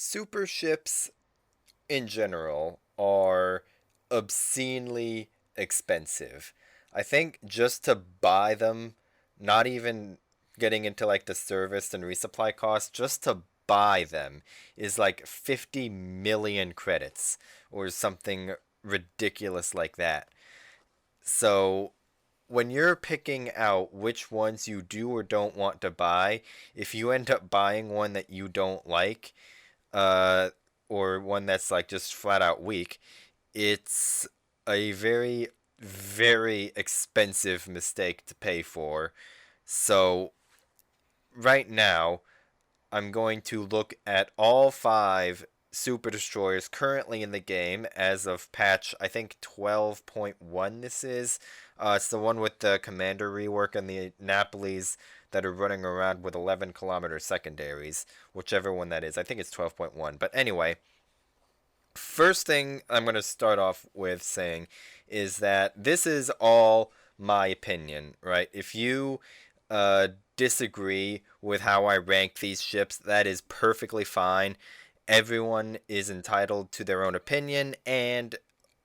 Super ships in general are obscenely expensive. I think just to buy them, not even getting into like the service and resupply costs, just to buy them is like 50 million credits or something ridiculous like that. So when you're picking out which ones you do or don't want to buy, if you end up buying one that you don't like, uh, or one that's like just flat out weak, it's a very, very expensive mistake to pay for. So, right now, I'm going to look at all five Super Destroyers currently in the game as of patch, I think 12.1 this is. It's the one with the Commander rework and the Napolis that are running around with 11-kilometer secondaries, whichever one that is. I think it's 12.1. But anyway, first thing I'm going to start off with saying is that this is all my opinion, right? If you disagree with how I rank these ships, that is perfectly fine. Everyone is entitled to their own opinion, and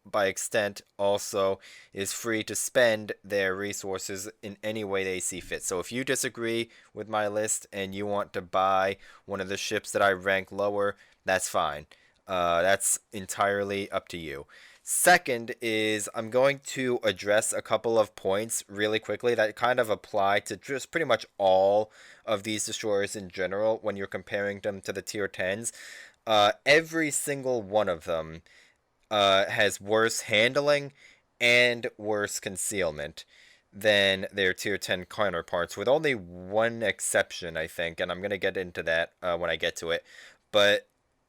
by extent, also is free to spend their resources in any way they see fit. So if you disagree with my list and you want to buy one of the ships that I rank lower, that's fine. That's entirely up to you. Second is I'm going to address a couple of points really quickly that kind of apply to just pretty much all of these destroyers in general when you're comparing them to the tier 10s. Every single one of them has worse handling and worse concealment than their tier 10 counterparts, with only one exception, I think, and I'm going to get into that when I get to it. But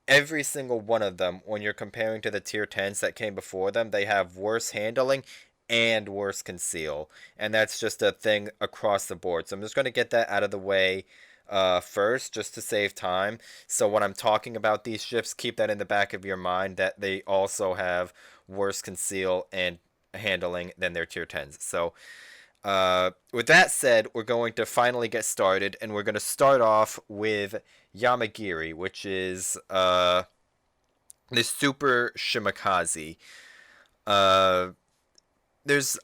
every single one of them, when you're comparing to the tier 10s that came before them, they have worse handling and worse conceal. And that's just a thing across the board. So I'm just going to get that out of the way first, just to save time. So when I'm talking about these ships, keep that in the back of your mind that they also have worse conceal and handling than their tier 10s. So with that said, we're going to finally get started, and we're going to start off with Yamagiri, which is the Super Shimakaze. Uh, there's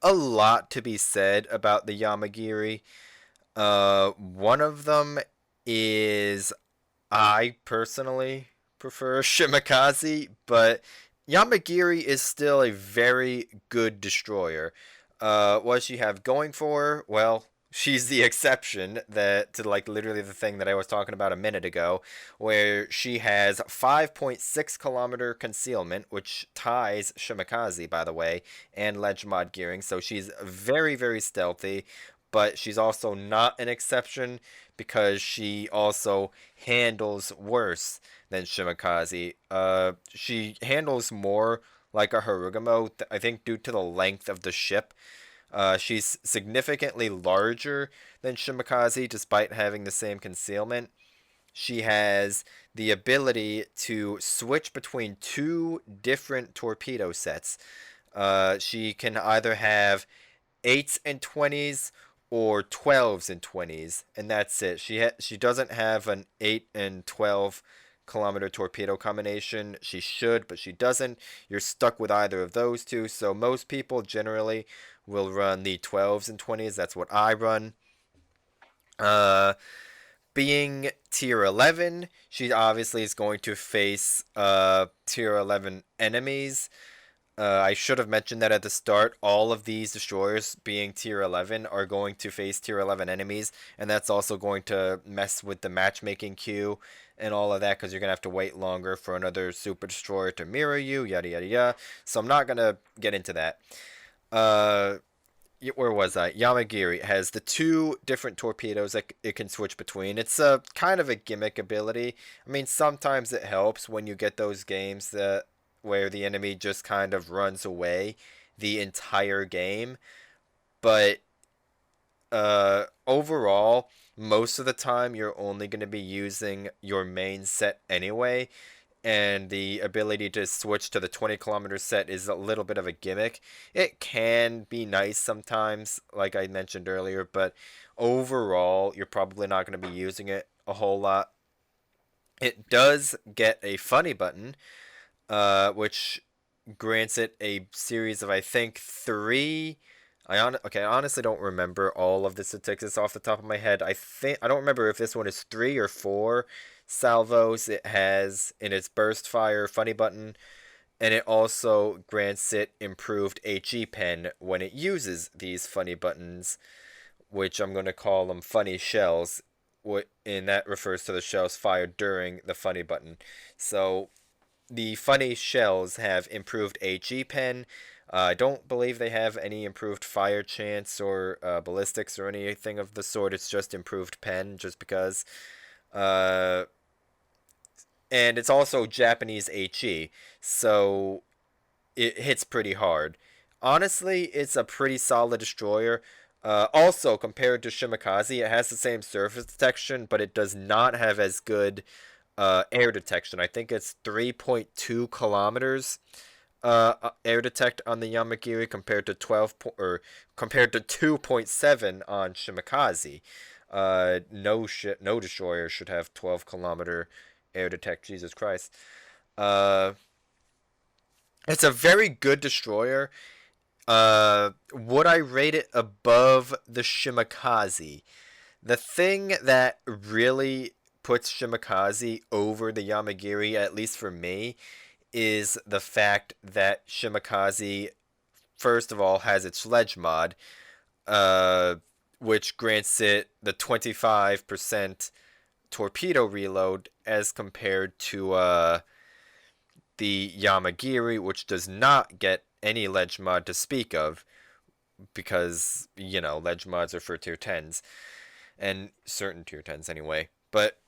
a lot to be said about the Yamagiri. One of them is I personally prefer Shimakaze, but Yamagiri is still a very good destroyer. What does she have going for her? Well, she's the exception that to like literally the thing that I was talking about a minute ago, where she has 5.6-kilometer concealment, which ties Shimakaze, by the way, and ledge mod gearing. So she's very, very stealthy, but she's also not an exception because she also handles worse than Shimakaze. She handles more like a Harugumo, I think due to the length of the ship. She's significantly larger than Shimakaze despite having the same concealment. She has the ability to switch between two different torpedo sets. She can either have 8s and 20s or 12s and 20s, and that's it. She doesn't have an 8 and 12-kilometer torpedo combination. She should, but she doesn't. You're stuck with either of those two, so most people generally will run the 12s and 20s. That's what I run. Uh, Being tier 11, she obviously is going to face tier 11 enemies. I should have mentioned that at the start. All of these destroyers, being tier 11, are going to face tier 11 enemies, and that's also going to mess with the matchmaking queue and all of that because you're going to have to wait longer for another super destroyer to mirror you, yada yada yada. So I'm not going to get into that. Uh, where was I? Yamagiri has the two different torpedoes that it can switch between. It's a kind of a gimmick ability. I mean, sometimes it helps when you get those games that where the enemy just kind of runs away the entire game. But overall, most of the time you're only going to be using your main set anyway, and the ability to switch to the 20-kilometer set is a little bit of a gimmick. It can be nice sometimes, like I mentioned earlier, but overall, you're probably not going to be using it a whole lot. It does get a funny button, which grants it a series of, I think, three. I honestly don't remember all of the statistics off the top of my head. I don't remember if this one is 3 or 4 salvos it has in its burst fire funny button, and it also grants it improved HE pen when it uses these funny buttons, which I'm going to call them funny shells, and that refers to the shells fired during the funny button. So the funny shells have improved HE pen. I don't believe they have any improved fire chance or ballistics or anything of the sort. It's just improved pen, just because. Uh, and it's also Japanese HE, so it hits pretty hard. Honestly, it's a pretty solid destroyer. Also, compared to Shimakaze, it has the same surface detection, but it does not have as good air detection. I think it's 3.2 kilometers air detect on the Yamagiri compared to 2.7 on Shimakaze. No destroyer should have 12-kilometer air detect. Jesus Christ. Uh, it's a very good destroyer. Would I rate it above the Shimakaze? The thing that really puts Shimakaze over the Yamagiri, at least for me, is the fact that Shimakaze, first of all, has its ledge mod, uh, which grants it the 25% torpedo reload as compared to the Yamagiri, which does not get any ledge mod to speak of, because, ledge mods are for tier 10s, and certain tier 10s anyway. But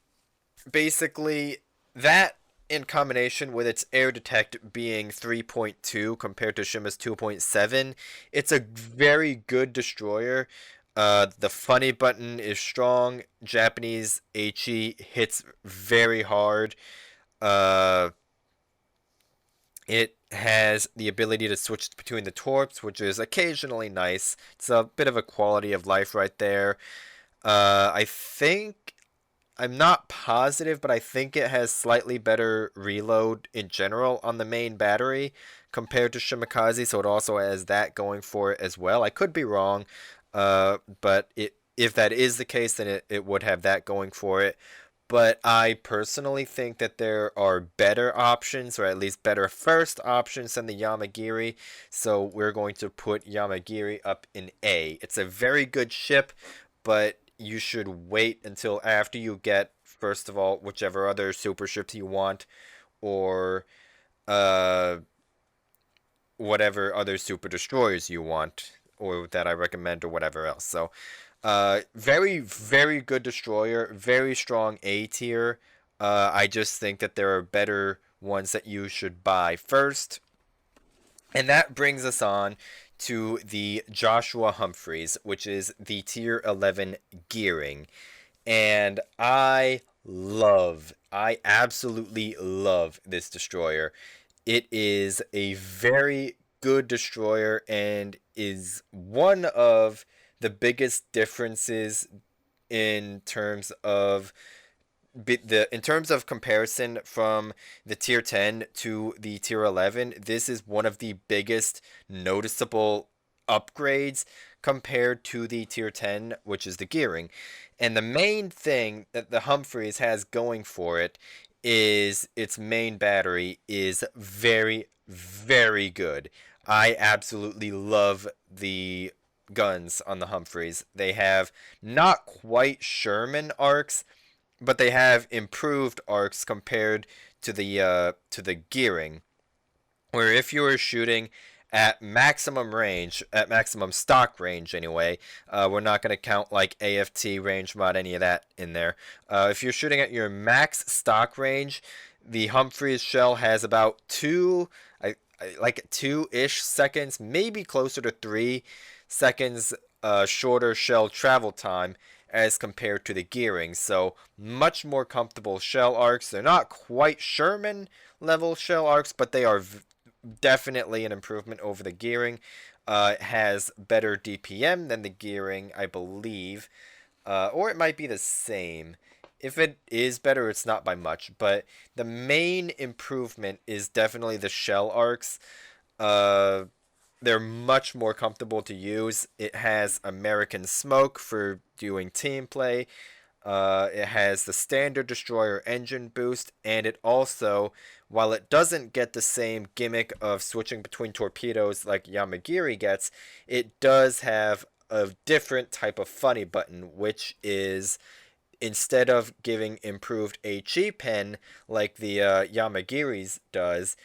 basically, that in combination with its air detect being 3.2 compared to Shima's 2.7, it's a very good destroyer. The funny button is strong. Japanese HE hits very hard. Uh, it has the ability to switch between the torps, which is occasionally nice. It's a bit of a quality of life right there. I think I'm not positive, but I think it has slightly better reload in general on the main battery compared to Shimakaze, so it also has that going for it as well. I could be wrong, but if that is the case, then it would have that going for it. But I personally think that there are better options, or at least better first options than the Yamagiri, so we're going to put Yamagiri up in A. It's a very good ship, but you should wait until after you get, first of all, whichever other super ships you want, or uh, whatever other super destroyers you want, or that I recommend, or whatever else. So, very, very good destroyer, very strong A tier. I just think that there are better ones that you should buy first. And that brings us on to the Joshua Humphreys, which is the tier 11 gearing. And I absolutely love this destroyer. It is a very good destroyer and is one of the biggest differences in terms of in terms of comparison from the tier 10 to the tier 11. This is one of the biggest noticeable upgrades compared to the tier 10, which is the gearing. And the main thing that the Humphreys has going for it is its main battery is very, very good. I absolutely love the guns on the Humphreys. They have not quite Sherman arcs, but they have improved arcs compared to the gearing. Where if you were shooting at maximum range, at maximum stock range anyway, we're not going to count like AFT range mod, any of that in there. If you're shooting at your max stock range, the Humphreys shell has about like 2-ish seconds, maybe closer to 3 seconds shorter shell travel time as compared to the gearing. So much more comfortable shell arcs. They're not quite Sherman level shell arcs, but they are definitely an improvement over the gearing. It has better DPM than the gearing, I believe, or it might be the same. If it is better, it's not by much. But the main improvement is definitely the shell arcs. Uh, they're much more comfortable to use. It has American smoke for doing team play. It has the standard destroyer engine boost, and it also, while it doesn't get the same gimmick of switching between torpedoes like Yamagiri gets, it does have a different type of funny button, which is instead of giving improved HE pen like the Yamagiri's does,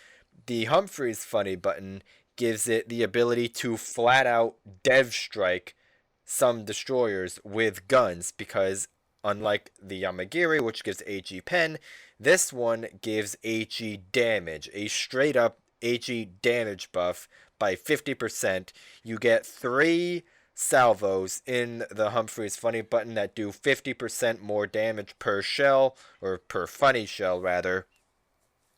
the Humphreys funny button gives it the ability to flat out dev strike some destroyers with guns because unlike the Yamagiri, which gives HE pen, this one gives HE damage, a straight up HE damage buff by 50%. You get 3 salvos in the Humphreys funny button that do 50% more damage per shell, or per funny shell rather.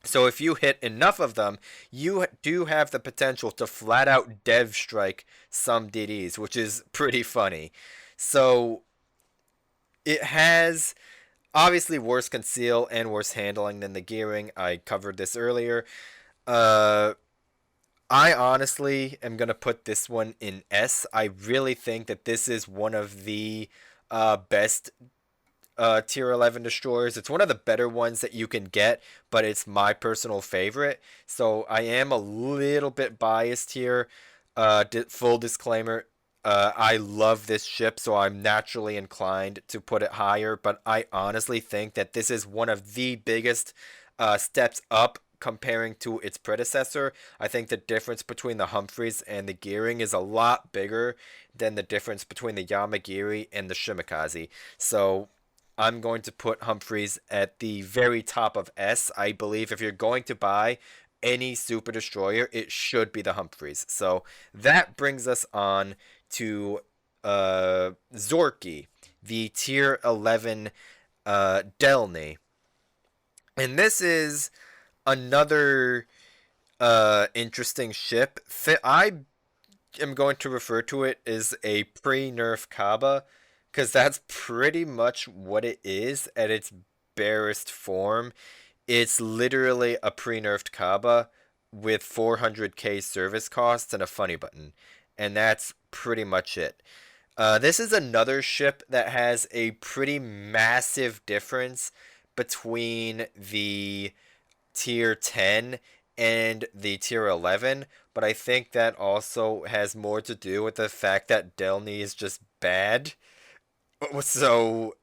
So if you hit enough of them, you do have the potential to flat out dev strike some DDs, which is pretty funny. So it has obviously worse conceal and worse handling than the gearing. I covered this earlier. Uh, I honestly am gonna put this one in S. I really think that this is one of the best tier 11 destroyers. It's one of the better ones that you can get, but it's my personal favorite. So I am a little bit biased here. Full disclaimer, I love this ship, so I'm naturally inclined to put it higher, but I honestly think that this is one of the biggest steps up comparing to its predecessor. I think the difference between the Humphreys and the gearing is a lot bigger than the difference between the Yamagiri and the Shimakaze. So I'm going to put Humphreys at the very top of S. I believe if you're going to buy any super destroyer, it should be the Humphreys. So that brings us on to Zorkiy, the tier 11 Delny. And this is another interesting ship. I am going to refer to it as a pre-nerf Kaba because that's pretty much what it is at its barest form. It's literally a pre-nerfed Kaba with 400k service costs and a funny button, and that's pretty much it. This is another ship that has a pretty massive difference between the tier 10 and the tier 11, but I think that also has more to do with the fact that Delny is just bad. So,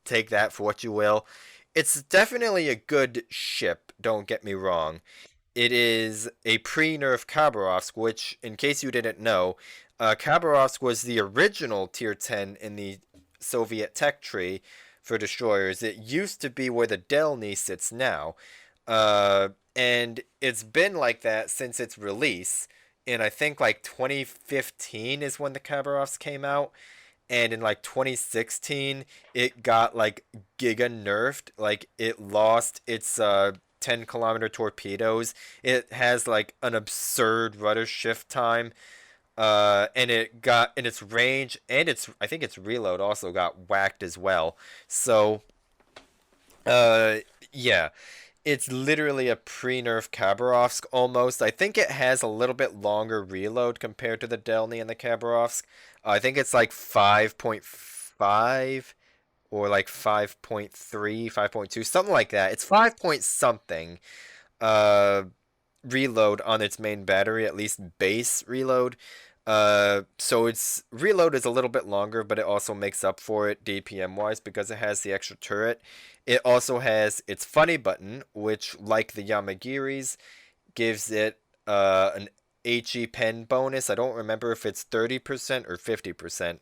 take that for what you will. It's definitely a good ship, don't get me wrong. It is a pre-nerf Khabarovsk, which, in case you didn't know, Khabarovsk was the original tier 10 in the Soviet tech tree for destroyers. It used to be where the Delny sits now. And it's been like that since its release. And I think like 2015 is when the Khabarovsk came out, and in like 2016 it got like giga nerfed. Like it lost its 10-kilometer torpedoes. It has like an absurd rudder shift time, and it got in its range, and its I think its reload also got whacked as well. So uh yeah, it's literally a pre-nerf Khabarovsk almost. I think it has a little bit longer reload compared to the Delny and the Khabarovsk. I think it's like 5.5 or like 5.3, 5.2, something like that. It's 5 point something uh, reload on its main battery, at least base reload. So its reload is a little bit longer, but it also makes up for it DPM wise because it has the extra turret. It also has its funny button, which, like the Yamagiri's, gives it an HE pen bonus. I don't remember if it's 30% or 50%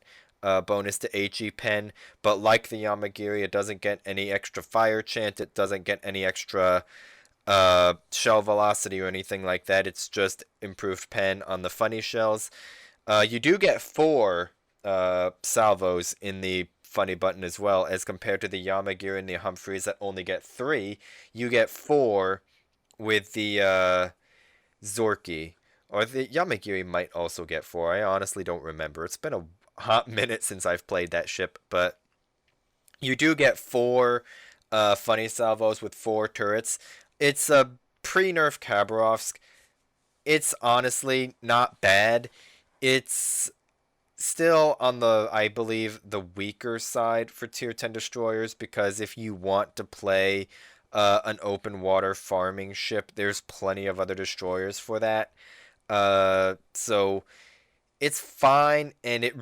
bonus to HE pen, but like the Yamagiri, it doesn't get any extra fire chant. It doesn't get any extra shell velocity or anything like that. It's just improved pen on the funny shells. You do get 4 salvos in the funny button as well, as compared to the Yamagiri and the Humphreys that only get 3. You get 4 with the Zorkiy. Or the Yamagiri might also get 4. I honestly don't remember. It's been a hot minute since I've played that ship, but You do get four funny salvos with four turrets. It's a pre-nerf Khabarovsk. It's honestly not bad. It's still on the, I believe, the weaker side for tier 10 destroyers, because if you want to play an open water farming ship, there's plenty of other destroyers for that. So it's fine, uh, and it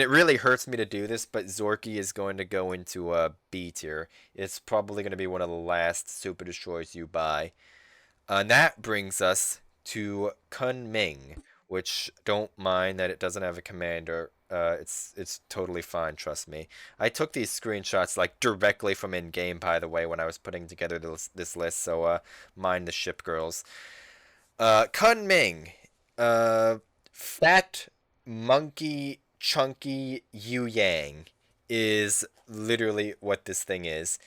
really hurts me to do this, but Zorkiy is going to go into B tier. It's probably going to be one of the last super destroyers you buy. And that brings us to Kunming, which don't mind that it doesn't have a commander. It's totally fine, trust me. I took these screenshots like directly from in game, by the way, when I was putting together this list. So mind the ship girls. Kunming, uh, fat monkey chunky Yu Yang is literally what this thing is.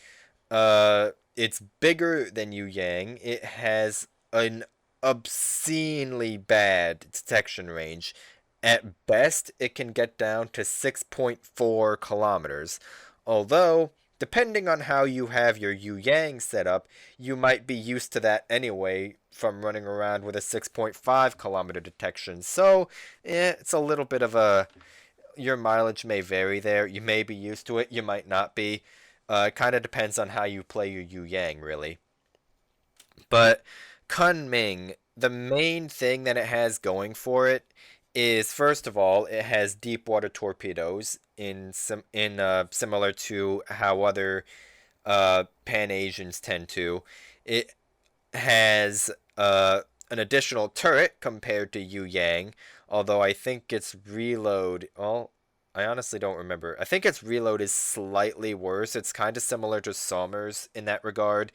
It's bigger than Yu Yang. It has an obscenely bad detection range. At best, it can get down to 6.4 kilometers. Although, depending on how you have your Yu Yang set up, you might be used to that anyway from running around with a 6.5 kilometer detection. So, it's a little bit of a, your mileage may vary there. You may be used to it, you might not be. It kind of depends on how you play your Yu Yang, really. But Kunming, the main thing that it has going for it is, first of all, it has deep water torpedoes similar to how other Pan Asians tend to. It has an additional turret compared to Yu Yang, although I think its reload. Well, I honestly don't remember. I think its reload is slightly worse. It's kind of similar to Sommer's in that regard.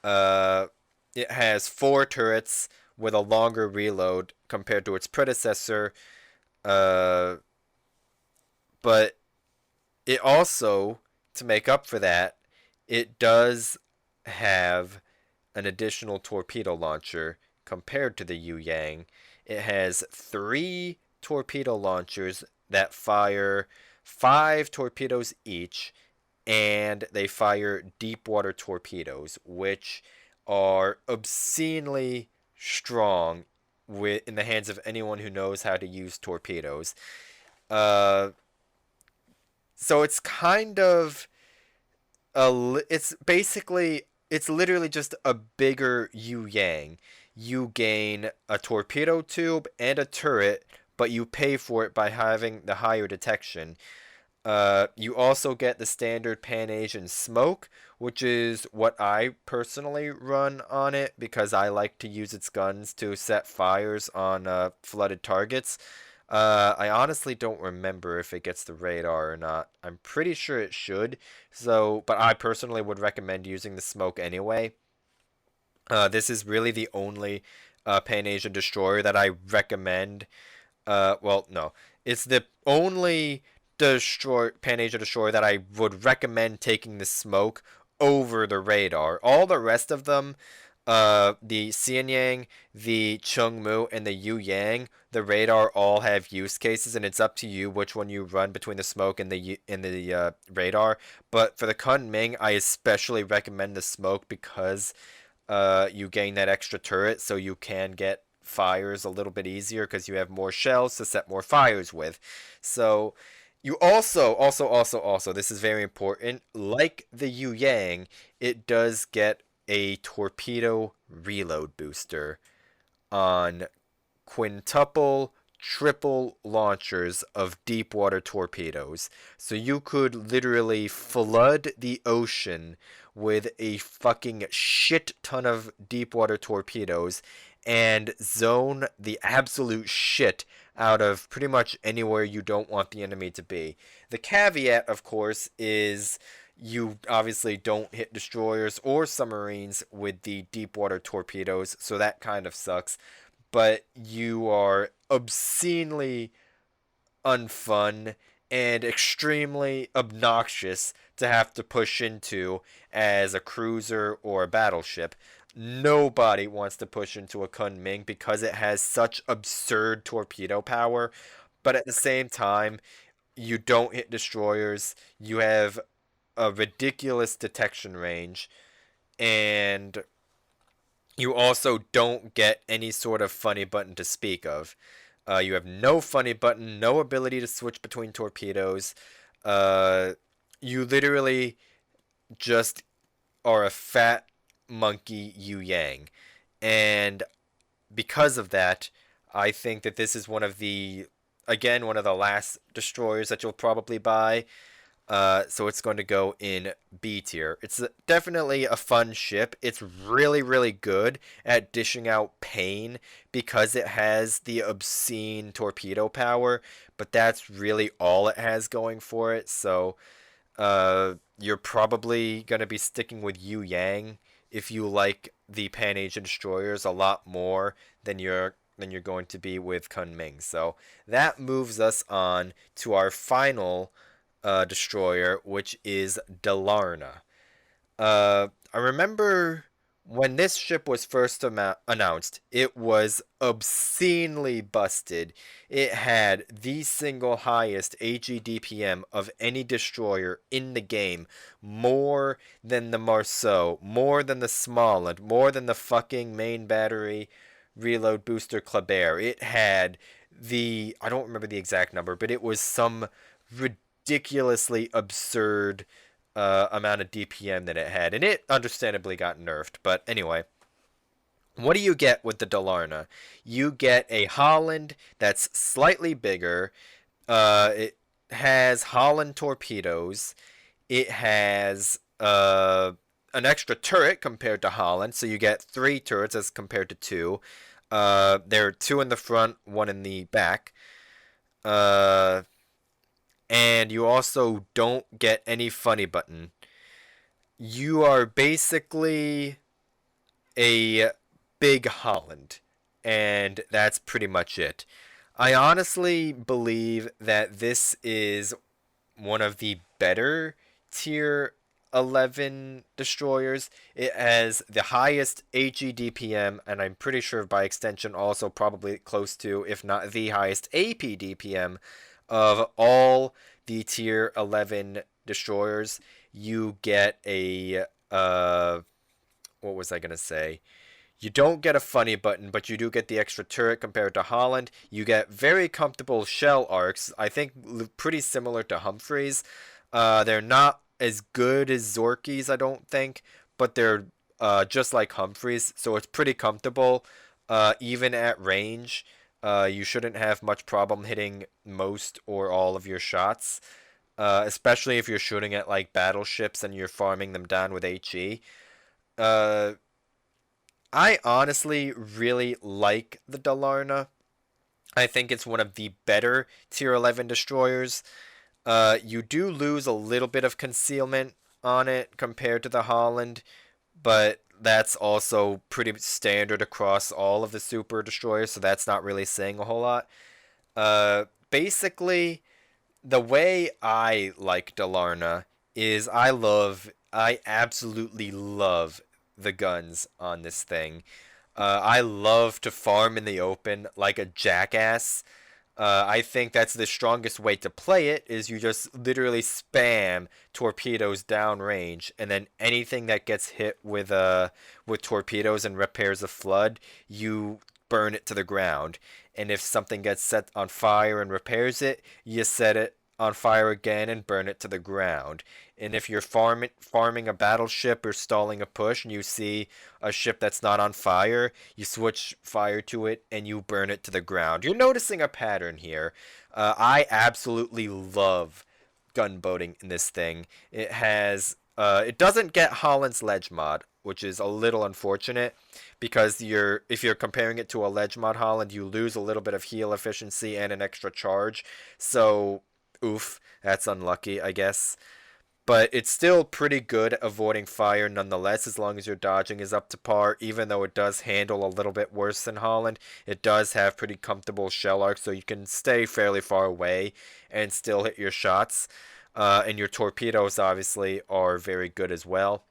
Uh, it has four turrets with a longer reload compared to its predecessor. Uh, but it also, to make up for that, it does have an additional torpedo launcher compared to the Yu Yang. It has three torpedo launchers that fire five torpedoes each, and they fire deep water torpedoes, which are obscenely strong in the hands of anyone who knows how to use torpedoes. Uh, so it's kind of it's basically, it's literally just a bigger Yu Yang. You gain a torpedo tube and a turret, but you pay for it by having the higher detection. You also get the standard Pan Asian smoke, which is what I personally run on it because I like to use its guns to set fires on flooded targets. I honestly don't remember if it gets the radar or not. I'm pretty sure it should. So, but I personally would recommend using the smoke anyway. This is really the only Pan Asian destroyer that I recommend. Well, no, it's the only Pan Asia destroyer that I would recommend taking the smoke over the radar. All the rest of them, the Xianyang, the Chungmu, and the Yu Yang, the radar all have use cases, and it's up to you which one you run between the smoke and the radar. But for the Kunming, I especially recommend the smoke because you gain that extra turret, so you can get fires a little bit easier because you have more shells to set more fires with. So you also, this is very important, like the Yu Yang, it does get a torpedo reload booster on quintuple, triple launchers of deep water torpedoes. So you could literally flood the ocean with a fucking shit ton of deep water torpedoes and zone the absolute shit out of pretty much anywhere you don't want the enemy to be. The caveat, of course, is you obviously don't hit destroyers or submarines with the deep water torpedoes, so that kind of sucks. But you are obscenely unfun and extremely obnoxious to have to push into as a cruiser or a battleship. Nobody wants to push into a Kunming because it has such absurd torpedo power, but at the same time, you don't hit destroyers, you have a ridiculous detection range, and you also don't get any sort of funny button to speak of. You have no funny button, no ability to switch between torpedoes. Uh, you literally just are a fat monkey Yu Yang. And because of that, I think that this is one of the, again, one of the last destroyers that you'll probably buy. So it's going to go in B tier. It's definitely a fun ship. It's really, really good at dishing out pain because it has the obscene torpedo power, but that's really all it has going for it. So you're probably going to be sticking with Yu Yang if you like the Pan Asian destroyers a lot more than you're going to be with Kunming. So that moves us on to our final destroyer, which is Dalarna. I remember when this ship was first announced, it was obscenely busted. It had the single highest AGDPM of any destroyer in the game, more than the Marceau, more than the Smollett, more than the fucking main battery reload booster Kleber. It had I don't remember the exact number, but it was some ridiculously absurd amount of DPM that it had, and it understandably got nerfed. But anyway, what do you get with the Dalarna? You get a Halland that's slightly bigger. It has Halland torpedoes. It has an extra turret compared to Halland, so you get 3 turrets as compared to 2. There are 2 in the front, 1 in the back. Uh, and you also don't get any funny button. You are basically a big Holland, and that's pretty much it. I honestly believe that this is one of the better tier 11 destroyers. It has the highest HE and I'm pretty sure by extension also probably close to, if not the highest AP of all the tier 11 destroyers. You get a what was I gonna say? You don't get a funny button, but you do get the extra turret compared to Halland. You get very comfortable shell arcs. I think pretty similar to Humphreys. They're not as good as Zorkiy's, I don't think, but they're just like Humphreys, so it's pretty comfortable. Even at range, you shouldn't have much problem hitting most or all of your shots, especially if you're shooting at like battleships and you're farming them down with HE. Uh, I honestly really like the Dalarna. I think it's one of the better tier 11 destroyers. You do lose a little bit of concealment on it compared to the Halland, but that's also pretty standard across all of the super destroyers, so that's not really saying a whole lot. Basically, the way I like Dalarna is I absolutely love the guns on this thing. I love to farm in the open like a jackass. I think that's the strongest way to play it is you just literally spam torpedoes downrange, and then anything that gets hit with torpedoes and repairs a flood, you burn it to the ground. And if something gets set on fire and repairs it, you set it on fire again and burn it to the ground. And if you're farming a battleship or stalling a push and you see a ship that's not on fire, you switch fire to it and you burn it to the ground. You're noticing a pattern here. I absolutely love gunboating in this thing. It doesn't get Holland's ledge mod, which is a little unfortunate because if you're comparing it to a ledge mod Holland, you lose a little bit of heal efficiency and an extra charge. So, oof, that's unlucky, I guess. But it's still pretty good at avoiding fire nonetheless, as long as your dodging is up to par, even though it does handle a little bit worse than Holland. It does have pretty comfortable shell arcs, so you can stay fairly far away and still hit your shots. And your torpedoes, obviously, are very good as well.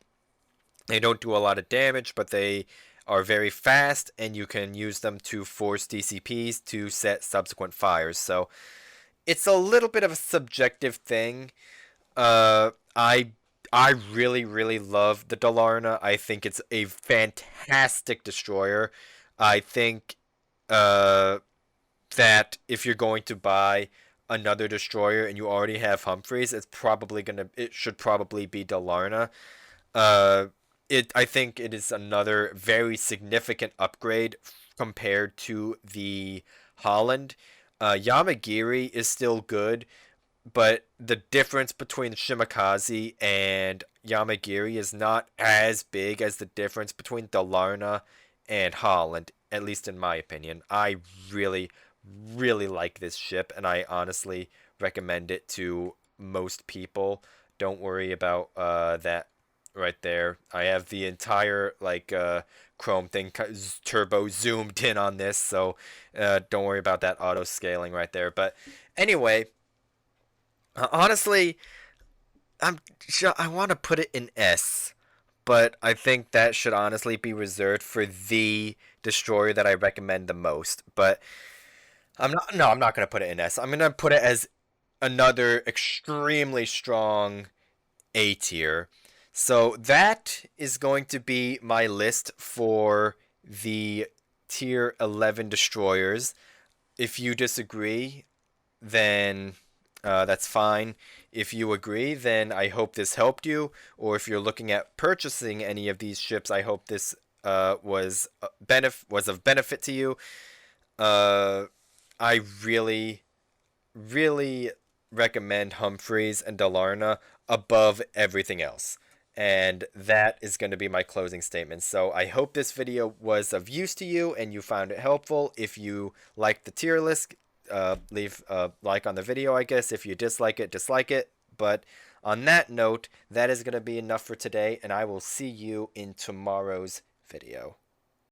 They don't do a lot of damage, but they are very fast, and you can use them to force DCPs to set subsequent fires. So it's a little bit of a subjective thing. Uh, I I really love the Dalarna. I think it's a fantastic destroyer. I think uh that if you're going to buy another destroyer and you already have Humphreys, it should probably be Dalarna. Uh, I think it is another very significant upgrade compared to the Halland. Yamagiri is still good, but the difference between Shimakaze and Yamagiri is not as big as the difference between Dalarna and Holland, at least in my opinion. I really, really like this ship, and I honestly recommend it to most people. Don't worry about that right there. I have the entire Chrome thing turbo zoomed in on this, so don't worry about that auto scaling right there. But anyway, honestly, I want to put it in S, but I think that should honestly be reserved for the destroyer that I recommend the most. But I'm not. No, I'm not gonna put it in S. I'm gonna put it as another extremely strong A tier. So that is going to be my list for the tier 11 destroyers. If you disagree, then that's fine. If you agree, then I hope this helped you. Or if you're looking at purchasing any of these ships, I hope this was of benefit to you. Uh, I really recommend Humphreys and Dalarna above everything else. And that is going to be my closing statement. So I hope this video was of use to you and you found it helpful. If you like the tier list, leave a like on the video, I guess. If you dislike it, dislike it. But on that note, that is going to be enough for today, and I will see you in tomorrow's video.